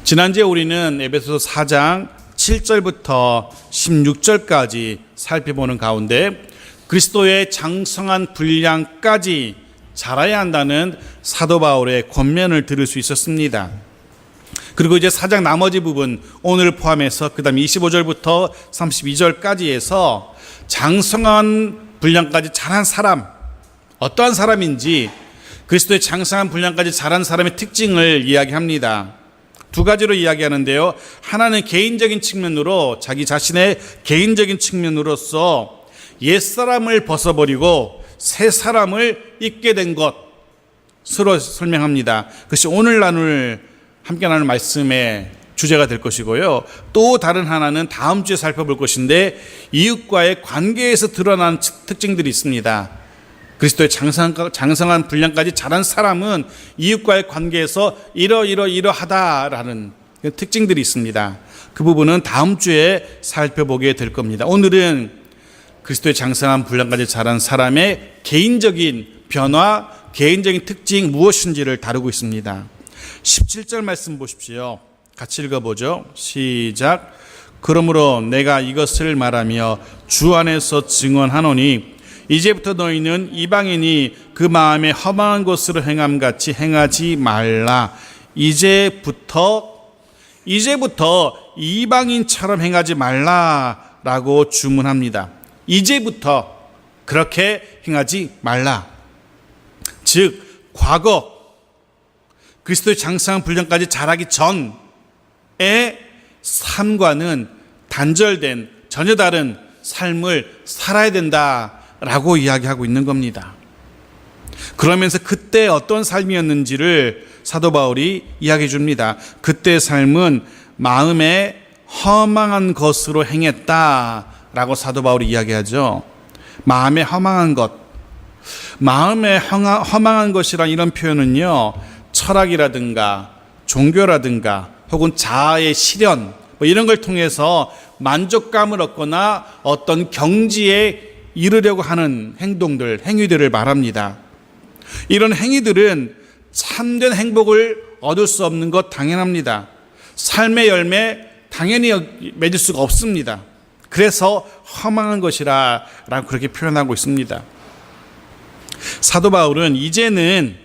지난주에 우리는 에베소서 4장 7절부터 16절까지 살펴보는 가운데 그리스도의 장성한 분량까지 자라야 한다는 사도 바울의 권면을 들을 수 있었습니다. 그리고 이제 4장 나머지 부분 오늘 포함해서 그 다음 25절부터 32절까지 해서 장성한 분량까지 자란 사람, 어떠한 사람인지 그리스도의 장성한 분량까지 자란 사람의 특징을 이야기합니다. 두 가지로 이야기하는데요. 하나는 개인적인 측면으로 자기 자신의 개인적인 측면으로서 옛사람을 벗어버리고 새 사람을 입게 된 것으로 설명합니다. 그것이 오늘 함께 나눌 말씀의 주제가 될 것이고요. 또 다른 하나는 다음 주에 살펴볼 것인데 이웃과의 관계에서 드러나는 특징들이 있습니다. 그리스도의 장성한 분량까지 자란 사람은 이웃과의 관계에서 이러하다라는 특징들이 있습니다. 그 부분은 다음 주에 살펴보게 될 겁니다. 오늘은 그리스도의 장성한 분량까지 자란 사람의 개인적인 변화, 개인적인 특징 무엇인지를 다루고 있습니다. 17절 말씀 보십시오. 같이 읽어보죠. 시작. 그러므로 내가 이것을 말하며 주 안에서 증언하노니 이제부터 너희는 이방인이 그 마음에 허망한 것으로 행함같이 행하지 말라. 이제부터 이방인처럼 행하지 말라라고 주문합니다. 이제부터 그렇게 행하지 말라. 즉 과거 그리스도의 장성한 분량까지 자라기 전의 삶과는 단절된 전혀 다른 삶을 살아야 된다라고 이야기하고 있는 겁니다. 그러면서 그때 어떤 삶이었는지를 사도 바울이 이야기해 줍니다. 그때의 삶은 마음에 허망한 것으로 행했다라고 사도 바울이 이야기하죠. 마음에 허망한 것. 마음에 허망한 것이란 이런 표현은요, 철학이라든가 종교라든가 혹은 자아의 실현 이런 걸 통해서 만족감을 얻거나 어떤 경지에 이르려고 하는 행위들을 말합니다. 이런 행위들은 참된 행복을 얻을 수 없는 것 당연합니다. 삶의 열매 당연히 맺을 수가 없습니다. 그래서 허망한 것이라고 그렇게 표현하고 있습니다. 사도 바울은 이제는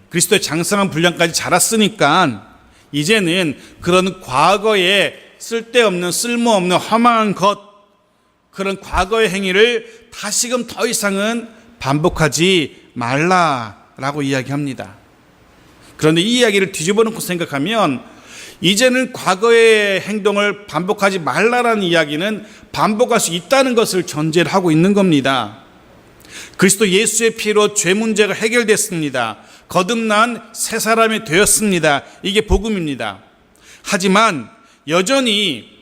그리스도의 장성한 분량까지 자랐으니까 이제는 그런 과거에 쓸모없는 허망한 것, 그런 과거의 행위를 다시금 더 이상은 반복하지 말라라고 이야기합니다. 그런데 이 이야기를 뒤집어 놓고 생각하면 이제는 과거의 행동을 반복하지 말라라는 이야기는 반복할 수 있다는 것을 전제를 하고 있는 겁니다. 그리스도 예수의 피로 죄 문제가 해결됐습니다. 거듭난 새 사람이 되었습니다. 이게 복음입니다. 하지만 여전히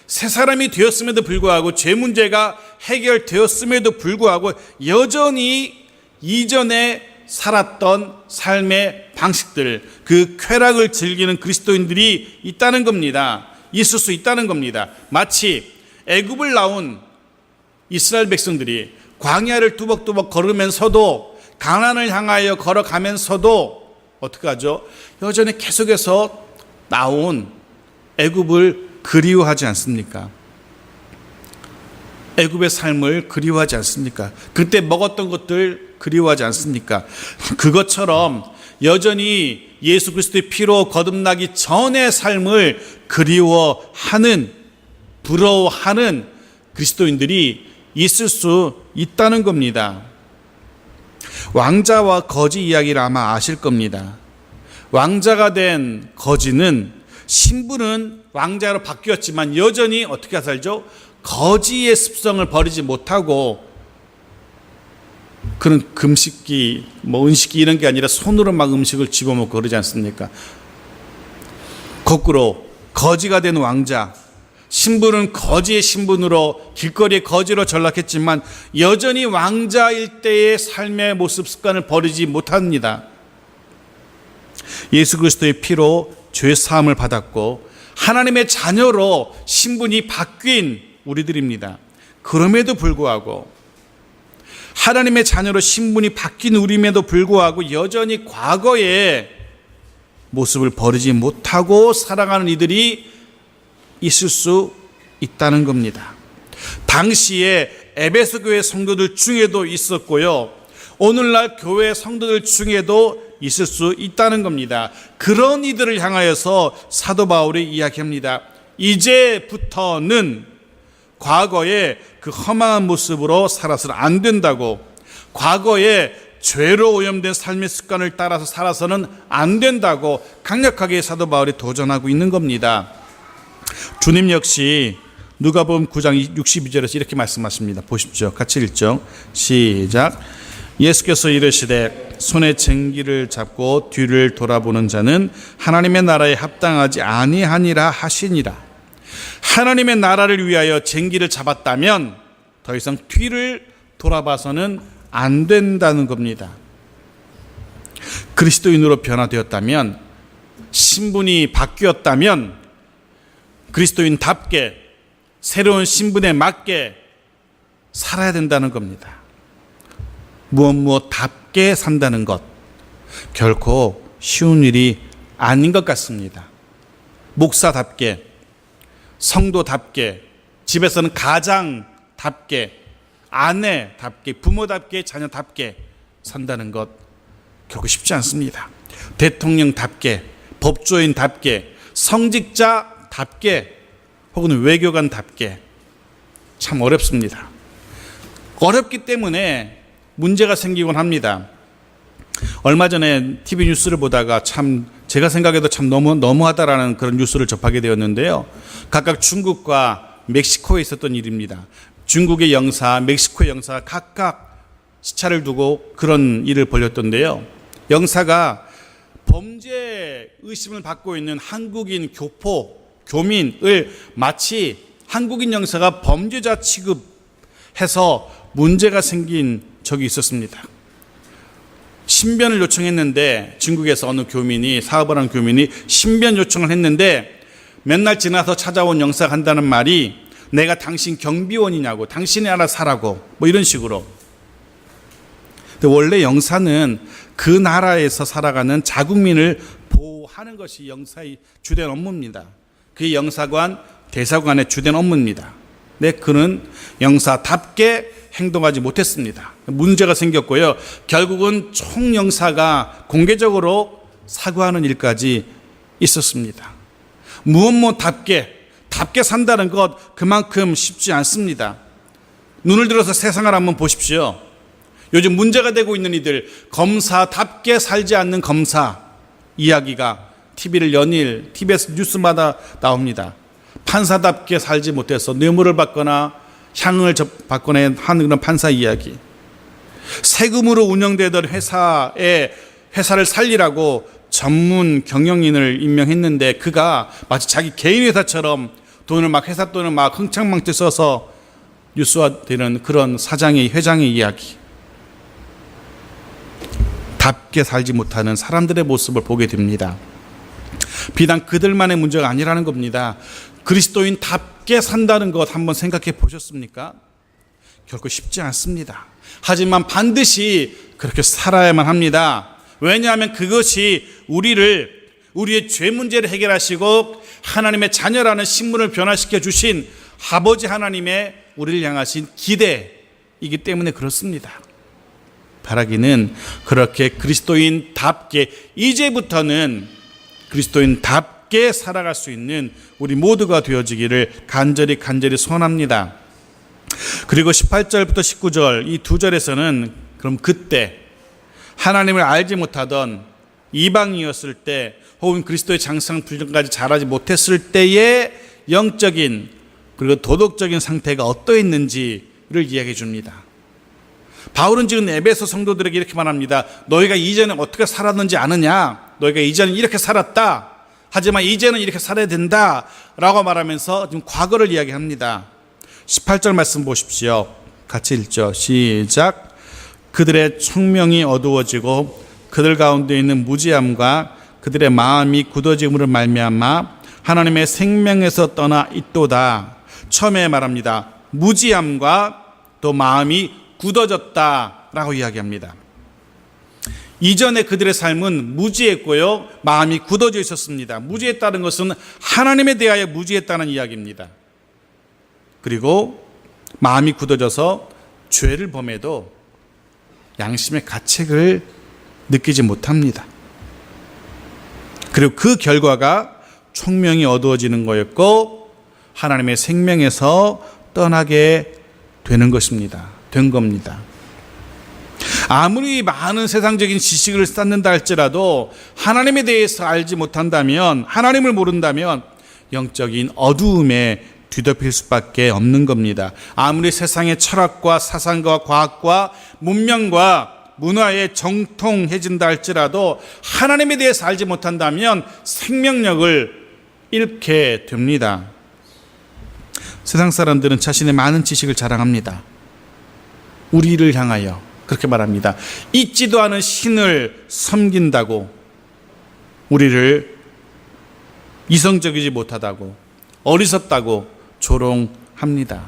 새 사람이 되었음에도 불구하고 죄 문제가 해결되었음에도 불구하고 여전히 이전에 살았던 삶의 방식들, 그 쾌락을 즐기는 그리스도인들이 있다는 겁니다. 있을 수 있다는 겁니다. 마치 애굽을 나온 이스라엘 백성들이 광야를 뚜벅뚜벅 걸으면서도 가나안을 향하여 걸어가면서도 어떻게 하죠? 여전히 계속해서 나온 애굽을 그리워하지 않습니까? 애굽의 삶을 그리워하지 않습니까? 그때 먹었던 것들 그리워하지 않습니까? 그것처럼 여전히 예수 그리스도의 피로 거듭나기 전의 삶을 그리워하는, 부러워하는 그리스도인들이 있을 수 있다는 겁니다. 왕자와 거지 이야기를 아마 아실 겁니다. 왕자가 된 거지는 신분은 왕자로 바뀌었지만 여전히 어떻게 살죠? 거지의 습성을 버리지 못하고 그런 금식기, 은식기 이런 게 아니라 손으로 막 음식을 집어먹고 그러지 않습니까? 거꾸로 거지가 된 왕자, 신분은 거지의 신분으로 길거리에 거지로 전락했지만 여전히 왕자일 때의 삶의 모습 습관을 버리지 못합니다. 예수 그리스도의 피로 죄 사함을 받았고 하나님의 자녀로 신분이 바뀐 우리들입니다. 그럼에도 불구하고 하나님의 자녀로 신분이 바뀐 우리임에도 불구하고 여전히 과거에 모습을 버리지 못하고 살아가는 이들이 있을 수 있다는 겁니다. 당시에 에베소 교회 성도들 중에도 있었고요, 오늘날 교회 성도들 중에도 있을 수 있다는 겁니다. 그런 이들을 향하여서 사도 바울이 이야기합니다. 이제부터는 과거에 그 허망한 모습으로 살아서는 안 된다고, 과거에 죄로 오염된 삶의 습관을 따라서 살아서는 안 된다고 강력하게 사도 바울이 도전하고 있는 겁니다. 주님 역시 누가복음 9장 62절에서 이렇게 말씀하십니다. 보십시오. 같이 읽죠. 시작. 예수께서 이르시되 손에 쟁기를 잡고 뒤를 돌아보는 자는 하나님의 나라에 합당하지 아니하니라 하시니라. 하나님의 나라를 위하여 쟁기를 잡았다면 더 이상 뒤를 돌아봐서는 안 된다는 겁니다. 그리스도인으로 변화되었다면, 신분이 바뀌었다면 그리스도인답게 새로운 신분에 맞게 살아야 된다는 겁니다. 무엇답게 산다는 것, 결코 쉬운 일이 아닌 것 같습니다. 목사답게, 성도답게, 집에서는 가장답게, 아내답게, 부모답게, 자녀답게 산다는 것 결코 쉽지 않습니다. 대통령답게, 법조인답게, 성직자답게, 혹은 외교관답게 참 어렵습니다. 어렵기 때문에 문제가 생기곤 합니다. 얼마 전에 TV 뉴스를 보다가 참 제가 생각해도 참 너무하다라는 그런 뉴스를 접하게 되었는데요. 각각 중국과 멕시코에 있었던 일입니다. 중국의 영사, 멕시코의 영사가 각각 시차를 두고 그런 일을 벌였던데요. 영사가 범죄 의심을 받고 있는 한국인 교민을 마치 한국인 영사가 범죄자 취급해서 문제가 생긴 적이 있었습니다. 신변을 요청했는데, 중국에서 어느 교민이, 사업을 하는 교민이 신변 요청을 했는데 맨날 지나서 찾아온 영사가 한다는 말이 내가 당신 경비원이냐고, 당신이 알아서 하라고, 뭐 이런 식으로. 근데 원래 영사는 그 나라에서 살아가는 자국민을 보호하는 것이 영사의 주된 업무입니다. 그게 영사관, 대사관의 주된 업무입니다. 근데 그는 영사답게 행동하지 못했습니다. 문제가 생겼고요. 결국은 총영사가 공개적으로 사과하는 일까지 있었습니다. 무엇답게 산다는 것 그만큼 쉽지 않습니다. 눈을 들어서 세상을 한번 보십시오. 요즘 문제가 되고 있는 이들, 검사답게 살지 않는 검사 이야기가 TV를 연일, TBS 뉴스마다 나옵니다. 판사답게 살지 못해서 뇌물을 받거나 향응을 받거나 하는 그런 판사 이야기. 세금으로 운영되던 회사를 살리라고 전문 경영인을 임명했는데 그가 마치 자기 개인 회사처럼 회사 돈을 막 흥청망청 써서 뉴스화되는 그런 회장의 이야기. 답게 살지 못하는 사람들의 모습을 보게 됩니다. 비단 그들만의 문제가 아니라는 겁니다. 그리스도인답게 산다는 것 한번 생각해 보셨습니까? 결코 쉽지 않습니다. 하지만 반드시 그렇게 살아야만 합니다. 왜냐하면 그것이 우리의 죄 문제를 해결하시고 하나님의 자녀라는 신분을 변화시켜 주신 아버지 하나님의 우리를 향하신 기대이기 때문에 그렇습니다. 바라기는 그렇게 그리스도인답게, 이제부터는 그리스도인답게 살아갈 수 있는 우리 모두가 되어지기를 간절히 소원합니다. 그리고 18절부터 19절 이 두 절에서는 그럼 그때 하나님을 알지 못하던 이방이었을 때, 혹은 그리스도의 장성 분량까지 자라지 못했을 때의 영적인 그리고 도덕적인 상태가 어떠했는지를 이야기해 줍니다. 바울은 지금 에베소 성도들에게 이렇게 말합니다. 너희가 이전에 어떻게 살았는지 아느냐? 너희가 이전에 이렇게 살았다. 하지만 이제는 이렇게 살아야 된다. 라고 말하면서 지금 과거를 이야기합니다. 18절 말씀 보십시오. 같이 읽죠. 시작. 그들의 총명이 어두워지고 그들 가운데 있는 무지함과 그들의 마음이 굳어짐으로 말미암아 하나님의 생명에서 떠나 있도다. 처음에 말합니다. 무지함과 또 마음이 굳어졌다라고 이야기합니다. 이전에 그들의 삶은 무지했고요, 마음이 굳어져 있었습니다. 무지했다는 것은 하나님에 대하여 무지했다는 이야기입니다. 그리고 마음이 굳어져서 죄를 범해도 양심의 가책을 느끼지 못합니다. 그리고 그 결과가 총명이 어두워지는 거였고 하나님의 생명에서 떠나게 된 겁니다. 아무리 많은 세상적인 지식을 쌓는다 할지라도 하나님에 대해서 알지 못한다면, 하나님을 모른다면 영적인 어두움에 뒤덮일 수밖에 없는 겁니다. 아무리 세상의 철학과 사상과 과학과 문명과 문화에 정통해진다 할지라도 하나님에 대해서 알지 못한다면 생명력을 잃게 됩니다. 세상 사람들은 자신의 많은 지식을 자랑합니다. 우리를 향하여 그렇게 말합니다. 있지도 않은 신을 섬긴다고, 우리를 이성적이지 못하다고, 어리석다고 조롱합니다.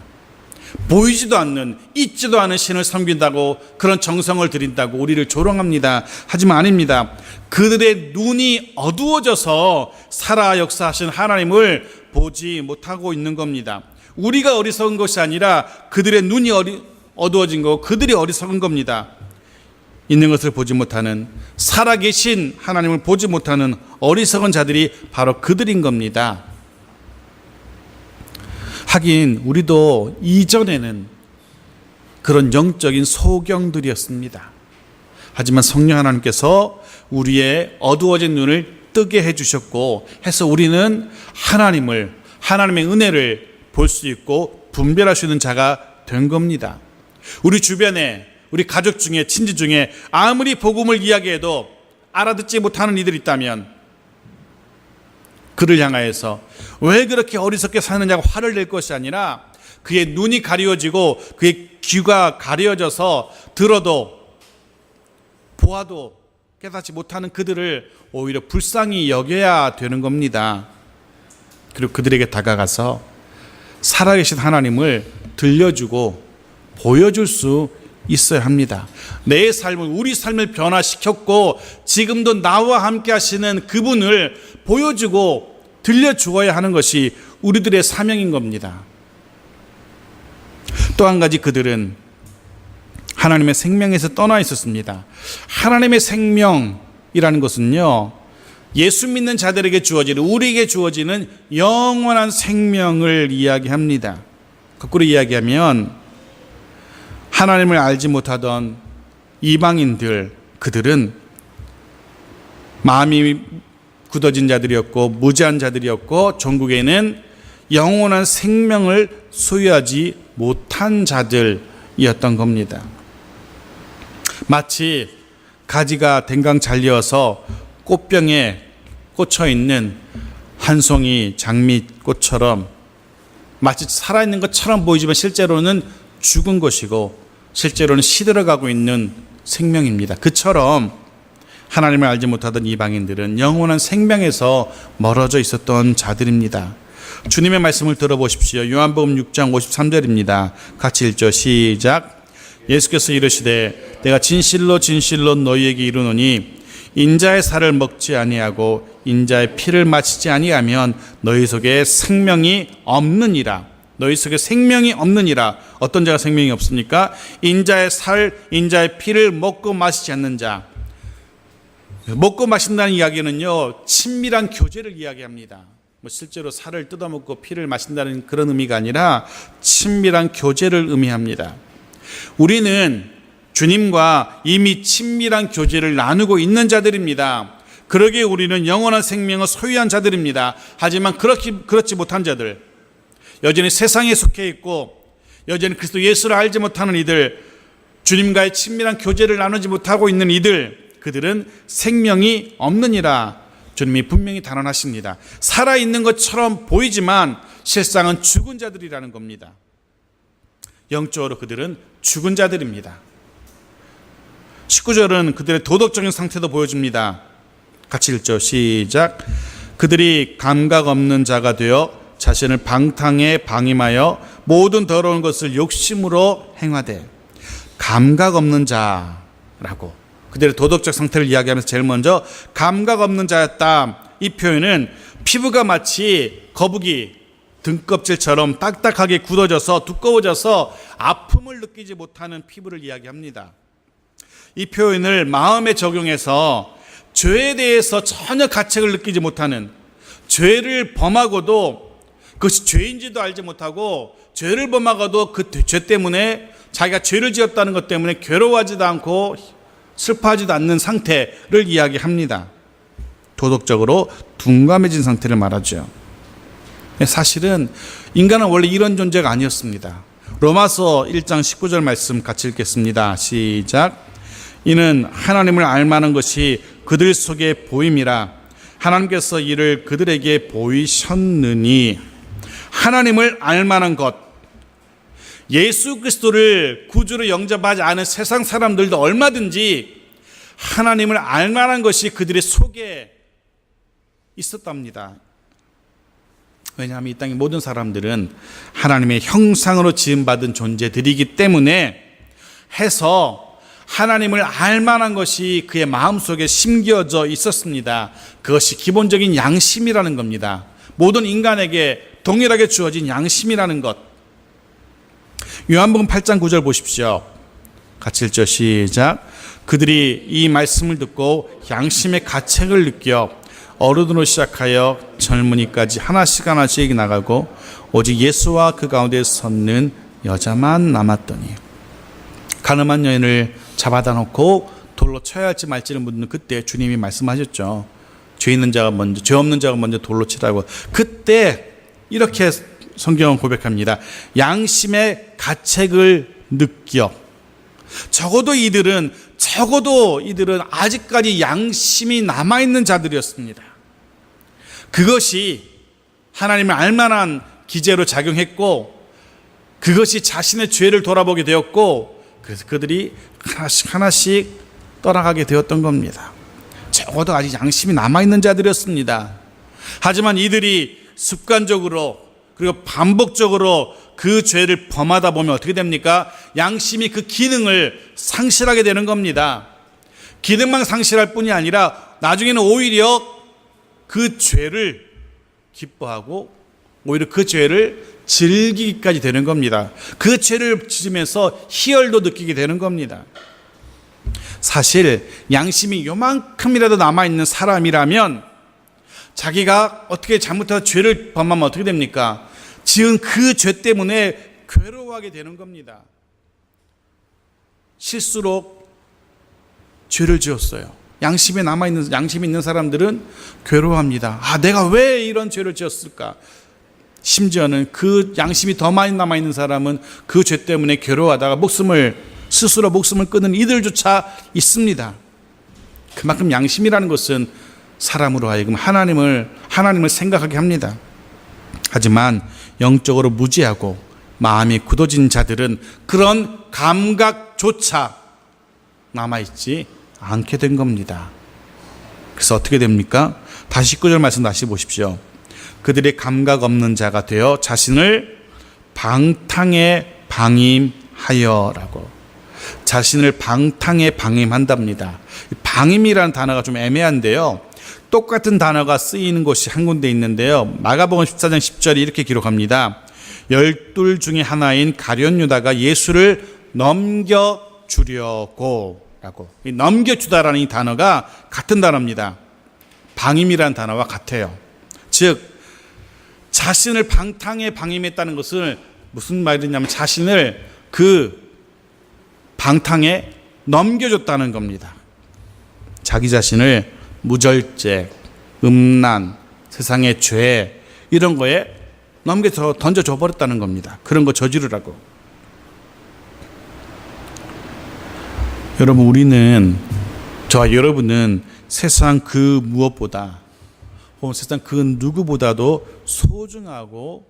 보이지도 않는, 있지도 않은 신을 섬긴다고, 그런 정성을 들인다고 우리를 조롱합니다. 하지만 아닙니다. 그들의 눈이 어두워져서 살아 역사하신 하나님을 보지 못하고 있는 겁니다. 우리가 어리석은 것이 아니라 그들의 눈이 어두워진 거, 그들이 어리석은 겁니다. 있는 것을 보지 못하는, 살아계신 하나님을 보지 못하는 어리석은 자들이 바로 그들인 겁니다. 하긴 우리도 이전에는 그런 영적인 소경들이었습니다. 하지만 성령 하나님께서 우리의 어두워진 눈을 뜨게 해주셨고 해서 우리는 하나님의 은혜를 볼 수 있고 분별할 수 있는 자가 된 겁니다. 우리 주변에, 우리 가족 중에, 친지 중에 아무리 복음을 이야기해도 알아듣지 못하는 이들이 있다면 그를 향하여서 왜 그렇게 어리석게 사느냐고 화를 낼 것이 아니라 그의 눈이 가려지고 그의 귀가 가려져서 들어도 보아도 깨닫지 못하는 그들을 오히려 불쌍히 여겨야 되는 겁니다. 그리고 그들에게 다가가서 살아계신 하나님을 들려주고 보여줄 수 있어야 합니다. 내 삶을, 우리 삶을 변화시켰고 지금도 나와 함께 하시는 그분을 보여주고 들려주어야 하는 것이 우리들의 사명인 겁니다. 또 한 가지, 그들은 하나님의 생명에서 떠나 있었습니다. 하나님의 생명이라는 것은요, 예수 믿는 자들에게 주어지는, 우리에게 주어지는 영원한 생명을 이야기합니다. 거꾸로 이야기하면 하나님을 알지 못하던 이방인들, 그들은 마음이 굳어진 자들이었고 무지한 자들이었고 전국에는 영원한 생명을 소유하지 못한 자들이었던 겁니다. 마치 가지가 댕강 잘려서 꽃병에 꽂혀 있는 한 송이 장미꽃처럼 마치 살아있는 것처럼 보이지만 실제로는 죽은 것이고 실제로는 시들어가고 있는 생명입니다. 그처럼 하나님을 알지 못하던 이방인들은 영원한 생명에서 멀어져 있었던 자들입니다. 주님의 말씀을 들어보십시오. 요한복음 6장 53절입니다. 같이 읽죠. 시작. 예수께서 이르시되 내가 진실로 진실로 너희에게 이르노니 인자의 살을 먹지 아니하고 인자의 피를 마시지 아니하면 너희 속에 생명이 없느니라. 너희 속에 생명이 없느니라. 어떤 자가 생명이 없습니까? 인자의 살, 인자의 피를 먹고 마시지 않는 자. 먹고 마신다는 이야기는요, 친밀한 교제를 이야기합니다. 실제로 살을 뜯어먹고 피를 마신다는 그런 의미가 아니라 친밀한 교제를 의미합니다. 우리는 주님과 이미 친밀한 교제를 나누고 있는 자들입니다. 그러기에 우리는 영원한 생명을 소유한 자들입니다. 하지만 그렇지 못한 자들, 여전히 세상에 속해 있고 여전히 그리스도 예수를 알지 못하는 이들, 주님과의 친밀한 교제를 나누지 못하고 있는 이들, 그들은 생명이 없느니라. 주님이 분명히 단언하십니다. 살아있는 것처럼 보이지만 실상은 죽은 자들이라는 겁니다. 영적으로 그들은 죽은 자들입니다. 19절은 그들의 도덕적인 상태도 보여줍니다. 같이 읽죠. 시작. 그들이 감각 없는 자가 되어 자신을 방탕에 방임하여 모든 더러운 것을 욕심으로 행하되. 감각 없는 자라고 그들의 도덕적 상태를 이야기하면서 제일 먼저 감각 없는 자였다. 이 표현은 피부가 마치 거북이 등껍질처럼 딱딱하게 굳어져서 두꺼워져서 아픔을 느끼지 못하는 피부를 이야기합니다. 이 표현을 마음에 적용해서 죄에 대해서 전혀 가책을 느끼지 못하는, 죄를 범하고도 그것이 죄인지도 알지 못하고 죄를 범하고도 그 죄 때문에 자기가 죄를 지었다는 것 때문에 괴로워하지도 않고 슬퍼하지도 않는 상태를 이야기합니다. 도덕적으로 둔감해진 상태를 말하죠. 사실은 인간은 원래 이런 존재가 아니었습니다. 로마서 1장 19절 말씀 같이 읽겠습니다. 시작. 이는 하나님을 알만한 것이 그들 속에 보임이라 하나님께서 이를 그들에게 보이셨느니. 하나님을 알만한 것, 예수 그리스도를 구주로 영접하지 않은 세상 사람들도 얼마든지 하나님을 알만한 것이 그들의 속에 있었답니다. 왜냐하면 이 땅의 모든 사람들은 하나님의 형상으로 지음받은 존재들이기 때문에 해서 하나님을 알만한 것이 그의 마음속에 심겨져 있었습니다. 그것이 기본적인 양심이라는 겁니다. 모든 인간에게 동일하게 주어진 양심이라는 것. 요한복음 8장 9절 보십시오. 같이 읽죠. 시작. 그들이 이 말씀을 듣고 양심의 가책을 느껴 어른으로 시작하여 젊은이까지 하나씩 나가고 오직 예수와 그 가운데 섰는 여자만 남았더니. 가늠한 여인을 잡아다 놓고 돌로 쳐야 할지 말지를 묻는 그때 주님이 말씀하셨죠. 죄 없는 자가 먼저 돌로 치라고. 그때 이렇게 성경은 고백합니다. 양심의 가책을 느껴. 적어도 이들은 아직까지 양심이 남아있는 자들이었습니다. 그것이 하나님을 알만한 기제로 작용했고, 그것이 자신의 죄를 돌아보게 되었고, 그래서 그들이 하나씩 떠나가게 되었던 겁니다. 적어도 아직 양심이 남아있는 자들이었습니다. 하지만 이들이 습관적으로 그리고 반복적으로 그 죄를 범하다 보면 어떻게 됩니까? 양심이 그 기능을 상실하게 되는 겁니다. 기능만 상실할 뿐이 아니라 나중에는 오히려 그 죄를 기뻐하고 오히려 그 죄를 즐기기까지 되는 겁니다. 그 죄를 지으면서 희열도 느끼게 되는 겁니다. 사실 양심이 요만큼이라도 남아있는 사람이라면 자기가 어떻게 잘못해서 죄를 범하면 어떻게 됩니까? 지은 그 죄 때문에 괴로워하게 되는 겁니다. 실수로 죄를 지었어요. 양심이 있는 사람들은 괴로워합니다. 내가 왜 이런 죄를 지었을까? 심지어는 그 양심이 더 많이 남아있는 사람은 그 죄 때문에 괴로워하다가 스스로 목숨을 끊는 이들조차 있습니다. 그만큼 양심이라는 것은 사람으로 하여금 하나님을 생각하게 합니다. 하지만 영적으로 무지하고 마음이 굳어진 자들은 그런 감각조차 남아있지 않게 된 겁니다. 그래서 어떻게 됩니까? 다시 19절 말씀 다시 보십시오. 그들의 감각 없는 자가 되어 자신을 방탕에 방임하여라고. 자신을 방탕에 방임한답니다. 방임이라는 단어가 좀 애매한데요. 똑같은 단어가 쓰이는 곳이 한 군데 있는데요. 마가복음 14장 10절에 이렇게 기록합니다. 12 중에 하나인 가룟 유다가 예수를 넘겨주려고 라고. 이 넘겨주다라는 이 단어가 같은 단어입니다. 방임이라는 단어와 같아요. 즉 자신을 방탕에 방임했다는 것을 무슨 말이냐면 자신을 그 방탕에 넘겨줬다는 겁니다. 자기 자신을 무절제, 음란, 세상의 죄 이런 거에 던져줘 버렸다는 겁니다. 그런 거 저지르라고. 여러분, 저와 여러분은 세상 그 무엇보다 혹은 세상 그 누구보다도 소중하고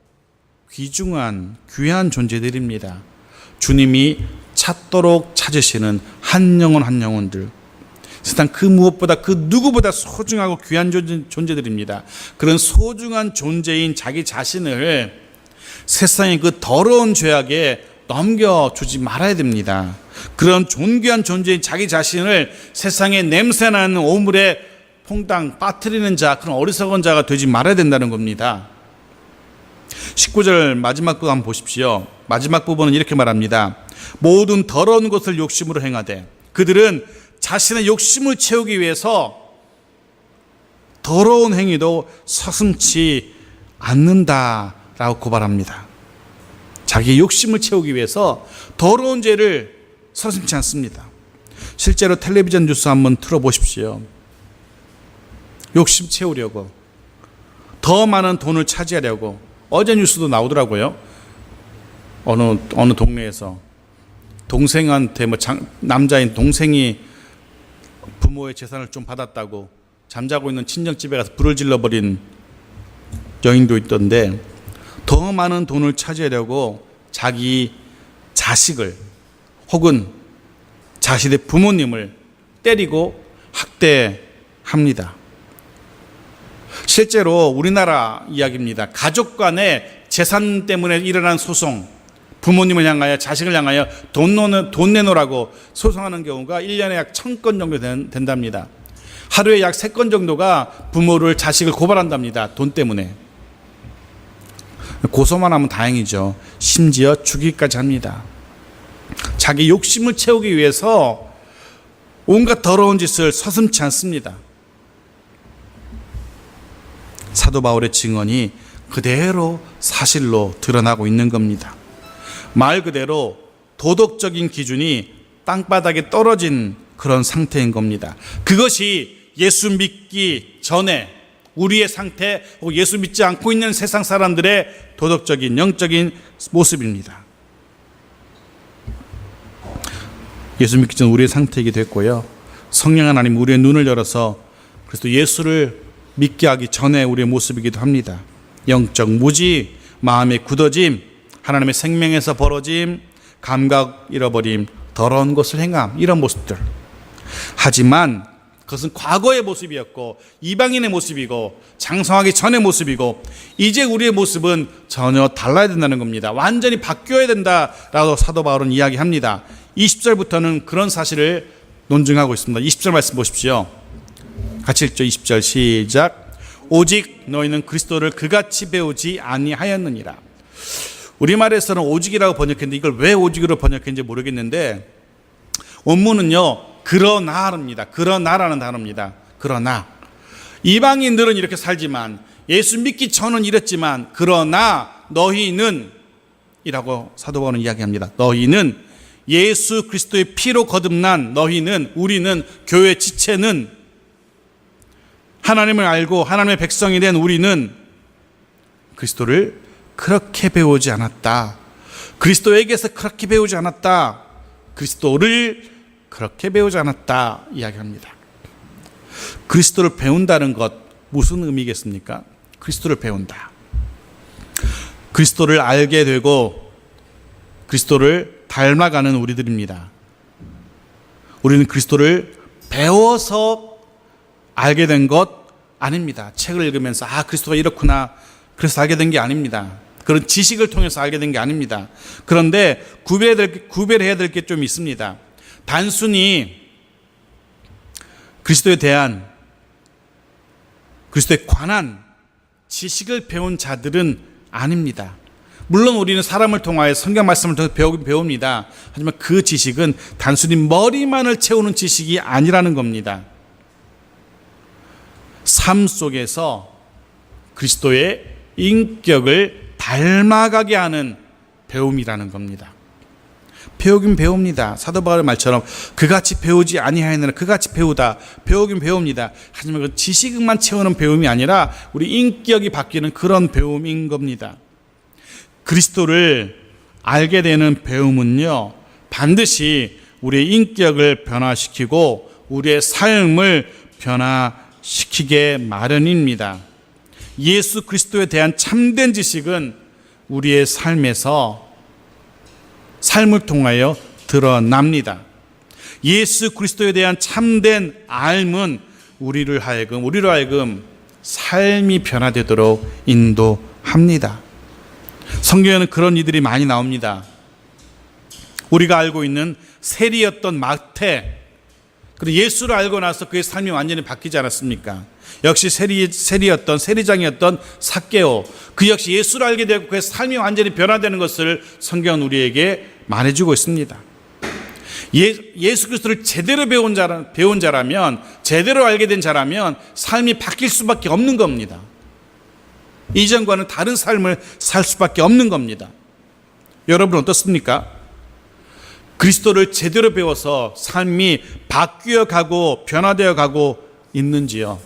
귀중한 귀한 존재들입니다. 주님이 찾도록 찾으시는 한 영혼들, 세상 그 무엇보다 그 누구보다 소중하고 귀한 존재들입니다. 그런 소중한 존재인 자기 자신을 세상의 그 더러운 죄악에 넘겨주지 말아야 됩니다. 그런 존귀한 존재인 자기 자신을 세상에 냄새나는 오물에 퐁당 빠뜨리는 자, 그런 어리석은 자가 되지 말아야 된다는 겁니다. 19절 마지막 부분 한번 보십시오. 마지막 부분은 이렇게 말합니다. 모든 더러운 것을 욕심으로 행하되, 그들은 자신의 욕심을 채우기 위해서 더러운 행위도 서슴지 않는다라고 고발합니다. 자기의 욕심을 채우기 위해서 더러운 죄를 서슴지 않습니다. 실제로 텔레비전 뉴스 한번 틀어보십시오. 욕심 채우려고, 더 많은 돈을 차지하려고, 어제 뉴스도 나오더라고요. 어느 동네에서 동생한테 남자인 동생이 부모의 재산을 좀 받았다고 잠자고 있는 친정집에 가서 불을 질러버린 여인도 있던데, 더 많은 돈을 차지하려고 자기 자식을 혹은 자신의 부모님을 때리고 학대합니다. 실제로 우리나라 이야기입니다. 가족 간의 재산 때문에 일어난 소송, 부모님을 향하여 자식을 향하여 돈 내놓으라고 소송하는 경우가 1년에 약 1000건 정도 된답니다. 하루에 약 3건 정도가 부모를, 자식을 고발한답니다. 돈 때문에. 고소만 하면 다행이죠. 심지어 죽이기까지 합니다. 자기 욕심을 채우기 위해서 온갖 더러운 짓을 서슴지 않습니다. 사도 바울의 증언이 그대로 사실로 드러나고 있는 겁니다. 말 그대로 도덕적인 기준이 땅바닥에 떨어진 그런 상태인 겁니다. 그것이 예수 믿기 전에 우리의 상태, 혹은 예수 믿지 않고 있는 세상 사람들의 도덕적인, 영적인 모습입니다. 예수 믿기 전 우리의 상태이기도 했고요. 성령 하나님 우리의 눈을 열어서 그리스도 예수를 믿게 하기 전에 우리의 모습이기도 합니다. 영적 무지, 마음의 굳어짐, 하나님의 생명에서 벌어짐, 감각 잃어버림, 더러운 것을 행함, 이런 모습들. 하지만 그것은 과거의 모습이었고 이방인의 모습이고 장성하기 전의 모습이고, 이제 우리의 모습은 전혀 달라야 된다는 겁니다. 완전히 바뀌어야 된다라고 사도 바울은 이야기합니다. 20절부터는 그런 사실을 논증하고 있습니다. 20절 말씀 보십시오. 같이 읽죠. 20절 시작. 오직 너희는 그리스도를 그같이 배우지 아니하였느니라. 우리말에서는 오직이라고 번역했는데 이걸 왜 오직으로 번역했는지 모르겠는데, 원문은요 그러나랍니다. 그러나라는 단어입니다. 그러나 이방인들은 이렇게 살지만, 예수 믿기 전은 이랬지만, 그러나 너희는 이라고 사도 바울은 이야기합니다. 너희는, 예수 그리스도의 피로 거듭난 너희는, 우리는, 교회 지체는, 하나님을 알고 하나님의 백성이 된 우리는 그리스도를 그렇게 배우지 않았다. 그리스도에게서 그렇게 배우지 않았다. 그리스도를 그렇게 배우지 않았다 이야기합니다. 그리스도를 배운다는 것, 무슨 의미겠습니까? 그리스도를 배운다. 그리스도를 알게 되고 그리스도를 닮아가는 우리들입니다. 우리는 그리스도를 배워서 알게 된 것 아닙니다. 책을 읽으면서 그리스도가 이렇구나, 그래서 알게 된 게 아닙니다. 그런 지식을 통해서 알게 된 게 아닙니다. 그런데 구별해야 될 게 좀 있습니다. 단순히 그리스도에 대한, 그리스도에 관한 지식을 배운 자들은 아닙니다. 물론 우리는 사람을 통하여 성경 말씀을 통해 배웁니다. 하지만 그 지식은 단순히 머리만을 채우는 지식이 아니라는 겁니다. 삶 속에서 그리스도의 인격을 닮아가게 하는 배움이라는 겁니다. 배우긴 배웁니다. 사도 바울의 말처럼 그같이 배우지 아니하였느냐, 그같이 배우다, 배우긴 배웁니다. 하지만 그 지식만 채우는 배움이 아니라 우리 인격이 바뀌는 그런 배움인 겁니다. 그리스도를 알게 되는 배움은요, 반드시 우리의 인격을 변화시키고 우리의 삶을 변화시키게 마련입니다. 예수 그리스도에 대한 참된 지식은 우리의 삶에서, 삶을 통하여 드러납니다. 예수 그리스도에 대한 참된 알은 우리로 하여금 삶이 변화되도록 인도합니다. 성경에는 그런 이들이 많이 나옵니다. 우리가 알고 있는 세리였던 마태, 그리고 예수를 알고 나서 그의 삶이 완전히 바뀌지 않았습니까? 역시 세리장이었던 삭개오, 그 역시 예수를 알게 되고 그의 삶이 완전히 변화되는 것을 성경은 우리에게 말해주고 있습니다. 예수 그리스도를 제대로 배운 자라면, 제대로 알게 된 자라면 삶이 바뀔 수밖에 없는 겁니다. 이전과는 다른 삶을 살 수밖에 없는 겁니다. 여러분 어떻습니까? 그리스도를 제대로 배워서 삶이 바뀌어 가고 변화되어 가고 있는지요?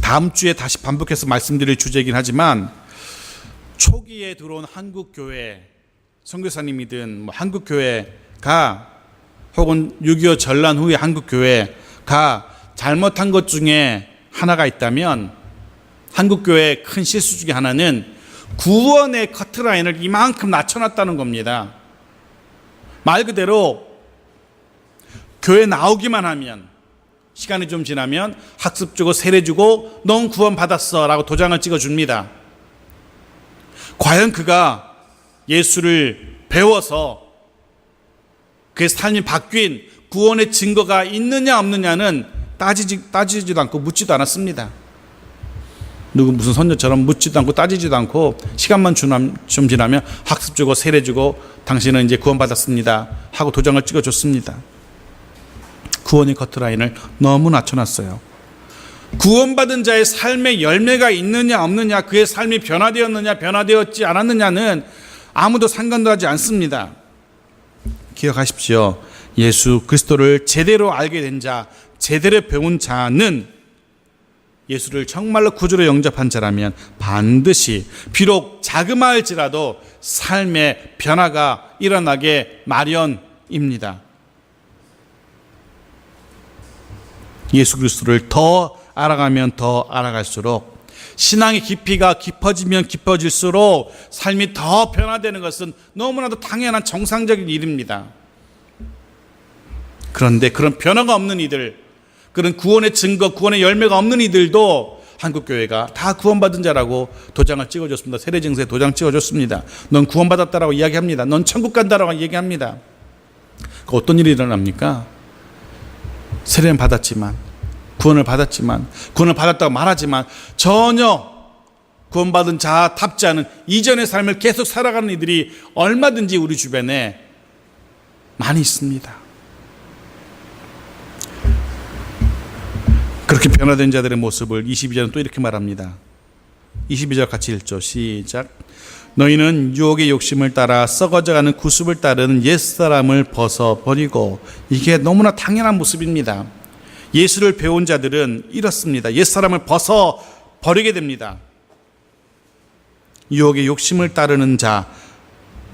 다음 주에 다시 반복해서 말씀드릴 주제이긴 하지만, 초기에 들어온 한국교회, 선교사님이든 한국교회가 혹은 6.25 전란 후에 한국교회가 잘못한 것 중에 하나가 있다면, 한국교회의 큰 실수 중에 하나는 구원의 커트라인을 이만큼 낮춰놨다는 겁니다. 말 그대로 교회 나오기만 하면, 시간이 좀 지나면 학습 주고 세례 주고 넌 구원 받았어 라고 도장을 찍어줍니다. 과연 그가 예수를 배워서 그의 삶이 바뀐 구원의 증거가 있느냐 없느냐는 따지지도 않고 묻지도 않았습니다. 누구 무슨 선녀처럼 묻지도 않고 따지지도 않고 시간만 좀 지나면 학습 주고 세례 주고 당신은 이제 구원 받았습니다 하고 도장을 찍어줬습니다. 구원의 커트라인을 너무 낮춰놨어요. 구원받은 자의 삶의 열매가 있느냐 없느냐, 그의 삶이 변화되었느냐 변화되었지 않았느냐는 아무도 상관도 하지 않습니다. 기억하십시오. 예수 그리스도를 제대로 알게 된 자, 제대로 배운 자는 예수를 정말로 구주로 영접한 자라면 반드시 비록 자그마할지라도 삶의 변화가 일어나게 마련입니다. 예수 그리스도를 더 알아가면 더 알아갈수록, 신앙의 깊이가 깊어지면 깊어질수록 삶이 더 변화되는 것은 너무나도 당연한 정상적인 일입니다. 그런데 그런 변화가 없는 이들, 그런 구원의 증거, 구원의 열매가 없는 이들도 한국교회가 다 구원받은 자라고 도장을 찍어줬습니다. 세례증서에 도장 찍어줬습니다. 넌 구원받았다라고 이야기합니다. 넌 천국 간다라고 얘기합니다. 그 어떤 일이 일어납니까? 세례는 받았지만, 구원을 받았다고 말하지만 전혀 구원받은 자답지 않은 이전의 삶을 계속 살아가는 이들이 얼마든지 우리 주변에 많이 있습니다. 그렇게 변화된 자들의 모습을 22절은 또 이렇게 말합니다. 22절 같이 읽죠. 시작. 너희는 유혹의 욕심을 따라 썩어져가는 구습을 따르는 옛사람을 벗어버리고. 이게 너무나 당연한 모습입니다. 예수를 배운 자들은 이렇습니다. 옛사람을 벗어버리게 됩니다. 유혹의 욕심을 따르는 자,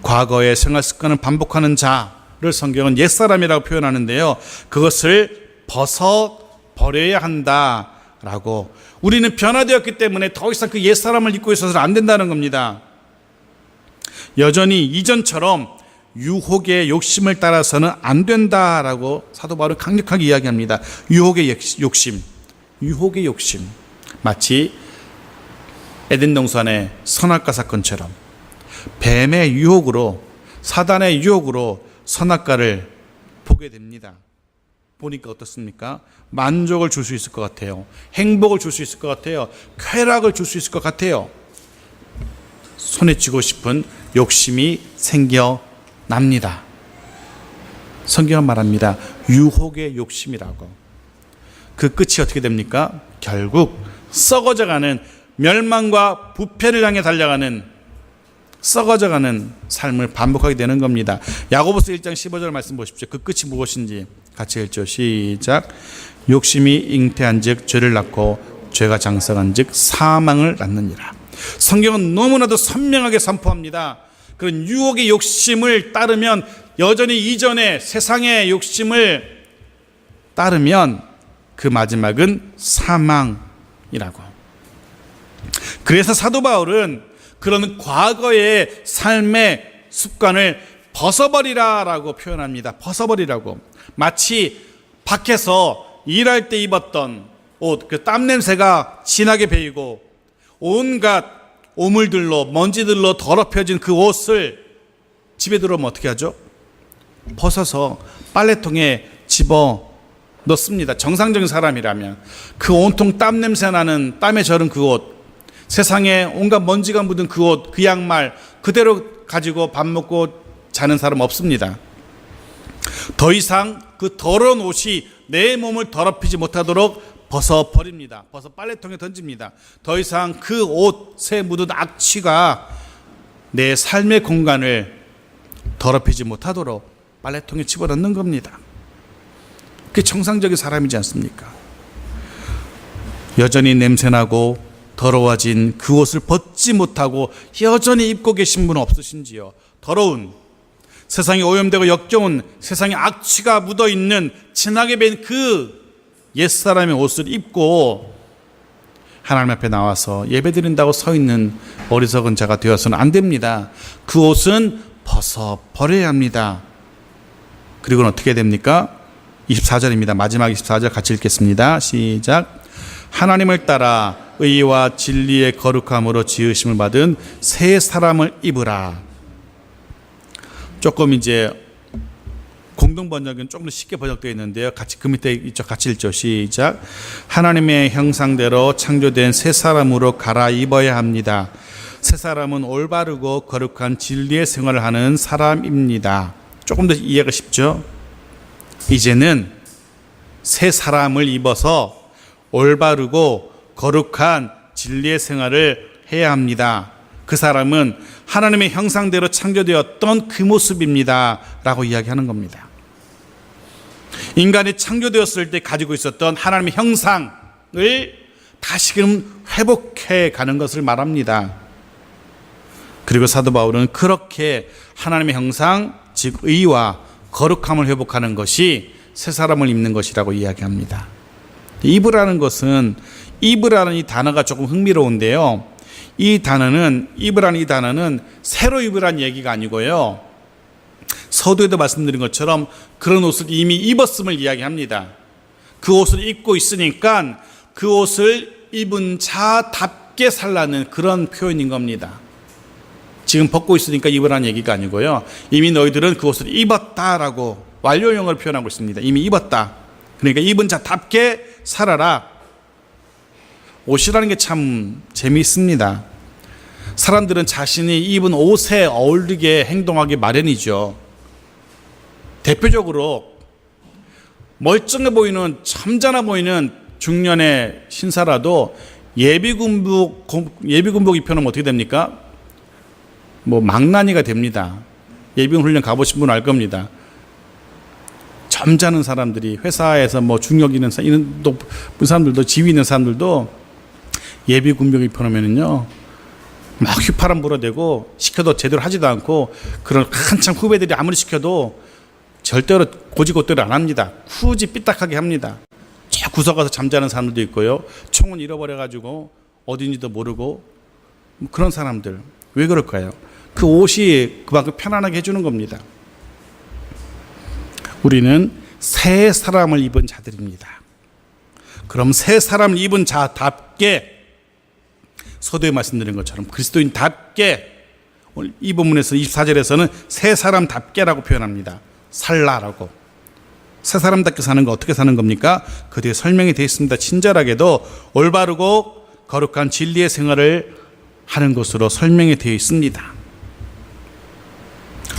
과거의 생활 습관을 반복하는 자를 성경은 옛사람이라고 표현하는데요, 그것을 벗어버려야 한다라고. 우리는 변화되었기 때문에 더 이상 그 옛사람을 잊고 있어서는 안 된다는 겁니다. 여전히 이전처럼 유혹의 욕심을 따라서는 안 된다라고 사도 바울은 강력하게 이야기합니다. 유혹의 욕심. 마치 에덴 동산의 선악과 사건처럼 뱀의 유혹으로, 사단의 유혹으로 선악과를 보게 됩니다. 보니까 어떻습니까? 만족을 줄 수 있을 것 같아요. 행복을 줄 수 있을 것 같아요. 쾌락을 줄 수 있을 것 같아요. 손에 쥐고 싶은 욕심이 생겨납니다. 성경은 말합니다. 유혹의 욕심이라고. 그 끝이 어떻게 됩니까? 결국 썩어져가는, 멸망과 부패를 향해 달려가는, 썩어져가는 삶을 반복하게 되는 겁니다. 야고보서 1장 15절 말씀 보십시오. 그 끝이 무엇인지 같이 읽죠. 시작. 욕심이 잉태한 즉 죄를 낳고, 죄가 장성한 즉 사망을 낳느니라. 성경은 너무나도 선명하게 선포합니다. 그런 유혹의 욕심을 따르면, 여전히 이전의 세상의 욕심을 따르면 그 마지막은 사망이라고. 그래서 사도 바울은 그런 과거의 삶의 습관을 벗어버리라라고 표현합니다. 벗어버리라고. 마치 밖에서 일할 때 입었던 옷, 그 땀 냄새가 진하게 배이고 온갖 오물들로, 먼지들로 더럽혀진 그 옷을 집에 들어오면 어떻게 하죠? 벗어서 빨래통에 집어 넣습니다. 정상적인 사람이라면 그 온통 땀 냄새 나는 땀에 절은 그 옷, 세상에 온갖 먼지가 묻은 그 옷, 그 양말 그대로 가지고 밥 먹고 자는 사람 없습니다. 더 이상 그 더러운 옷이 내 몸을 더럽히지 못하도록 벗어버립니다. 벗어 빨래통에 던집니다. 더 이상 그 옷에 묻은 악취가 내 삶의 공간을 더럽히지 못하도록 빨래통에 집어넣는 겁니다. 그게 정상적인 사람이지 않습니까? 여전히 냄새나고 더러워진 그 옷을 벗지 못하고 여전히 입고 계신 분은 없으신지요? 더러운, 세상에 오염되고 역겨운, 세상에 악취가 묻어있는 진하게 밴 그 옛사람의 옷을 입고 하나님 앞에 나와서 예배드린다고 서 있는 어리석은 자가 되어서는 안 됩니다. 그 옷은 벗어버려야 합니다. 그리고는 어떻게 됩니까? 24절입니다. 마지막 24절 같이 읽겠습니다. 시작. 하나님을 따라 의와 진리의 거룩함으로 지으심을 받은 새 사람을 입으라. 조금 이제 공동 번역은 조금 더 쉽게 번역되어 있는데요. 같이 그 밑에 이쪽 같이 읽죠. 시작. 하나님의 형상대로 창조된 새 사람으로 갈아입어야 합니다. 새 사람은 올바르고 거룩한 진리의 생활을 하는 사람입니다. 조금 더 이해가 쉽죠? 이제는 새 사람을 입어서 올바르고 거룩한 진리의 생활을 해야 합니다. 그 사람은 하나님의 형상대로 창조되었던 그 모습입니다 라고 이야기하는 겁니다. 인간이 창조되었을 때 가지고 있었던 하나님의 형상을 다시금 회복해 가는 것을 말합니다. 그리고 사도 바울은 그렇게 하나님의 형상, 즉 의와 거룩함을 회복하는 것이 새 사람을 입는 것이라고 이야기합니다. 입으라는 것은, 입으라는 이 단어가 조금 흥미로운데요. 이 단어는, 입으라는 이 단어는 새로 입으라는 얘기가 아니고요. 서두에도 말씀드린 것처럼 그런 옷을 이미 입었음을 이야기합니다. 그 옷을 입고 있으니까 그 옷을 입은 자답게 살라는 그런 표현인 겁니다. 지금 벗고 있으니까 입으라는 얘기가 아니고요. 이미 너희들은 그 옷을 입었다라고 완료형을 표현하고 있습니다. 이미 입었다. 그러니까 입은 자답게 살아라. 옷이라는 게 참 재미있습니다. 사람들은 자신이 입은 옷에 어울리게 행동하기 마련이죠. 대표적으로 멀쩡해 보이는, 점잖아 보이는 중년의 신사라도 예비군복 입혀놓으면 어떻게 됩니까? 망나니가 됩니다. 예비군 훈련 가보신 분은 알 겁니다. 점잖은 사람들이, 회사에서 중력 있는 이런 높은 사람들도, 지위 있는 사람들도 예비군복 입혀놓으면요 막 휘파람 불어대고 시켜도 제대로 하지도 않고, 그런 한참 후배들이 아무리 시켜도 절대로 고지고대로 안 합니다. 굳이 삐딱하게 합니다. 저 구석 가서 잠자는 사람들도 있고요. 총은 잃어버려가지고 어딘지도 모르고, 그런 사람들. 왜 그럴까요? 그 옷이 그만큼 편안하게 해주는 겁니다. 우리는 새 사람을 입은 자들입니다. 그럼 새 사람을 입은 자답게, 서두에 말씀드린 것처럼 그리스도인답게, 오늘 이 본문에서 24절에서는 새 사람답게라고 표현합니다. 살라라고. 새 사람답게 사는 거 어떻게 사는 겁니까? 그 뒤에 설명이 되어 있습니다. 친절하게도 올바르고 거룩한 진리의 생활을 하는 것으로 설명이 되어 있습니다.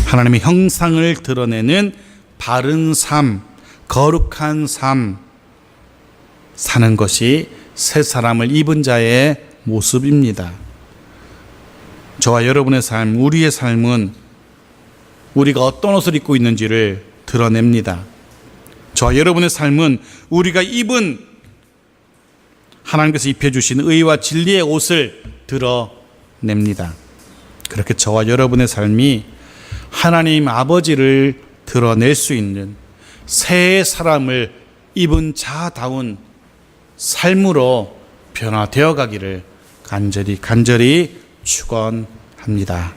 하나님의 형상을 드러내는 바른 삶, 거룩한 삶 사는 것이 새 사람을 입은 자의 모습입니다. 저와 여러분의 삶, 우리의 삶은 우리가 어떤 옷을 입고 있는지를 드러냅니다. 저와 여러분의 삶은 우리가 입은, 하나님께서 입혀주신 의와 진리의 옷을 드러냅니다. 그렇게 저와 여러분의 삶이 하나님 아버지를 드러낼 수 있는 새 사람을 입은 자다운 삶으로 변화되어 가기를 간절히 축원합니다.